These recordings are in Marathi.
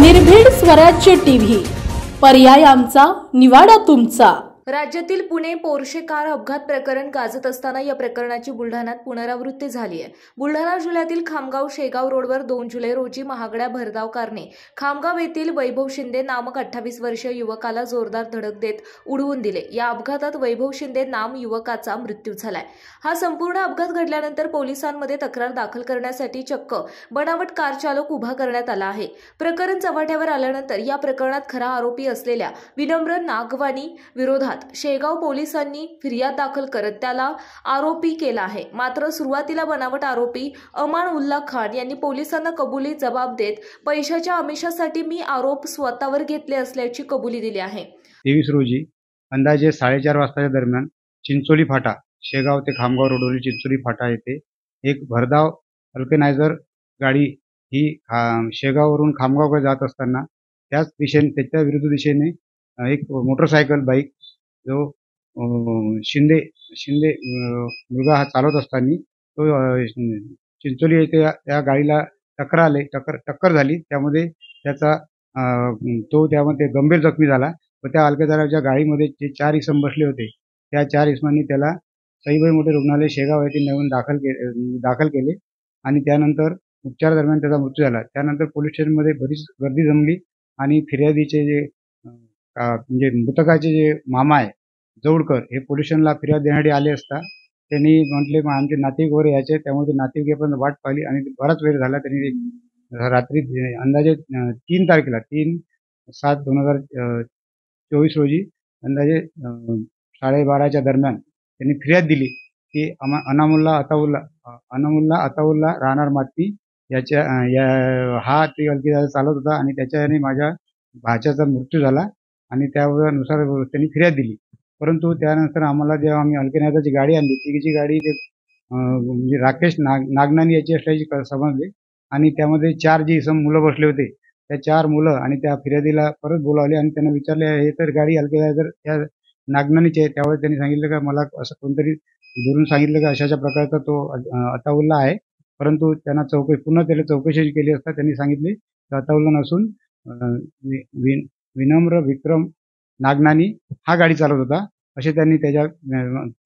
निर्भीड स्वराज्य टीव्ही, पर्याय आमचा, निवाडा तुमचा। राज्यातील पुणे पोर्शे कार अपघात प्रकरण गाजत असताना या प्रकरणाची बुलढाण्यात पुनरावृत्ती झाली आहे। बुलढाणा जिल्ह्यातील खामगाव शेगाव रोडवर 2 जुलै रोजी महागड्या भरधाव कारने खामगाव येथील वैभव शिंदे नामक 28 वर्षीय युवकाला जोरदार धडक देत उडवून दिले। या अपघातात वैभव शिंदे नाम युवकाचा मृत्यू झालाय। हा संपूर्ण अपघात घडल्यानंतर पोलिसांमध्ये तक्रार दाखल करण्यासाठी चक्क बनावट कार चालक उभा करण्यात आला आहे। प्रकरण चव्हाट्यावर आल्यानंतर या प्रकरणात खरा आरोपी असलेल्या विनम्र नागवानी विरोधात शेगाव पोलिसांनी फिर्याद दाखल करत त्याला आरोपी केला आहे। मात्र सुरुवातीला बनावट आरोपी अमान उल्ला खान यांनी पोलिसांना कबुली जबाब देत पैशाच्या आमिषासाठी मी आरोप स्वतःवर घेतले असल्याची कबुली दिली आहे। 23 रोजी अंदाजे 4:30 वाजताच्या दरम्यान चिंचोली फाटा, शेगाव ते खामगाव रोडवरील चिंचोली फाटा येथे एक भरधाव अल्केनायझर गाडी ही शेगाववरून खामगावकडे जात असताना त्याच दिशेने, त्याच्या विरुद्ध दिशेने एक मोटरसायकल बाईक जो शिंदे मुलगा हा चालवत असताना तो चिंचोली येथे त्या गाडीला टक्कर झाली। त्यामध्ये त्याचा त्यामध्ये गंभीर जखमी झाला व त्या अल्केनायझरच्या गाडीमध्ये जे 4 इसम बसले होते त्या 4 इसमांनी त्याला सईबाई मोठे रुग्णालय शेगाव येथे नेऊन दाखल केले आणि त्यानंतर उपचार दरम्यान त्याचा मृत्यू झाला। त्यानंतर पोलीस स्टेशनमध्ये बरीच गर्दी जमली आणि फिर्यादीचे जे म्हणजे मृतकाचे जे मामा आहे जवळकर हे पोलीस स्टेशनला फिर्याद देण्यासाठी आले असता त्यांनी म्हटले आमचे नातेवाईक वगैरे यायचे, त्यामुळे ते नातेवाईक वाट पाहिली आणि बराच वेळ झाला। त्यांनी रात्री अंदाजे 3 तारखेला 3/7/2024 रोजी अंदाजे 12:30च्या दरम्यान त्यांनी फिर्याद दिली की अनामुल्ला अताउल्ला राहणार माती हा ते अल्केनायझर चालवत होता आणि त्याच्याने माझ्या भाच्याचा मृत्यू झाला आणि त्यानुसार त्यांनी फिर्याद दिली। परंतु त्यानंतर आम्हाला जेव्हा आम्ही अल्केनायझरची गाडी आणली, तिची गाडी म्हणजे राकेश नागनानी याची असल्याची समजले आणि त्यामध्ये 4 जी इसम मुलं बसले होते, त्या 4 मुलं आणि त्या फिर्यादीला परत बोलावले आणि त्यांना विचारले हे तर गाडी अल्केनायझर त्या नागनानीची आहे। त्यावेळेस त्यांनी सांगितलं का मला असं कोणतरी दुरून सांगितलं का अशाच्या प्रकारचा तो अताउल्ला आहे। परंतु त्यांना पुन्हा त्याला चौकशी केली असता त्यांनी सांगितले की अताउल्ला नसून विनम्र विक्रम नागनानी हा गाडी चालवत होता असे त्यांनी त्याच्या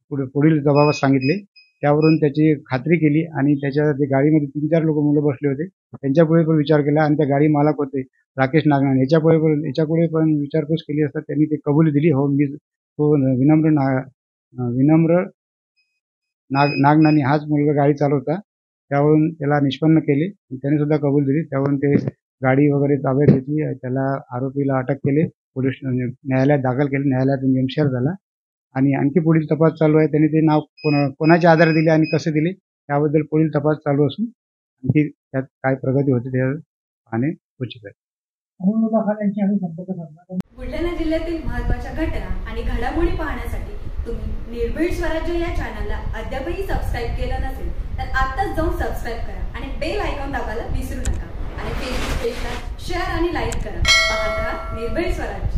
पुढील जबाबात सांगितले। त्यावरून त्याची खात्री केली आणि त्याच्या गाडीमध्ये 3-4 मुलं बसले होते त्यांच्यापुढे पण विचार केला आणि त्या गाडी मालक होते राकेश नागनानी याच्यापुढे पण विचारपूस केली असता त्यांनी ते कबुली दिली, हो मी तो विनम्र नागनानी हाच मुलगा गाडी चालवता। त्यावरून त्याला निष्पन्न केले, त्याने सुद्धा कबूल दिली। त्यावरून ते गाडी वगैरे ताब्यात घेतली, त्याला आरोपीला अटक केले, पोलीस न्यायालयात दाखल केले, न्यायालयातून एमसीआर झाला आणि आणखी पुढील तपास चालू आहे। त्यांनी ते नाव कोणाच्या आधारे दिले आणि कसे दिले त्याबद्दल पुढील तपास चालू असून आणखी त्यात काय प्रगती होते ते पाहणे उचित आहे। बुलढाणा जिल्ह्यातील महत्त्वाच्या घटना आणि घडामोडी पाहण्यासाठी तुम्ही निर्भीड स्वराज्य या चॅनलला अद्यापही सबस्क्राईब केलं नसेल तर आत्ताच जाऊन सबस्क्राईब करा आणि बेल आयकॉन दाबायला विसरू नका आणि फेसबुक पेजला शेअर आणि लाईक करा। पाहत राहा निर्भीड स्वराज्य।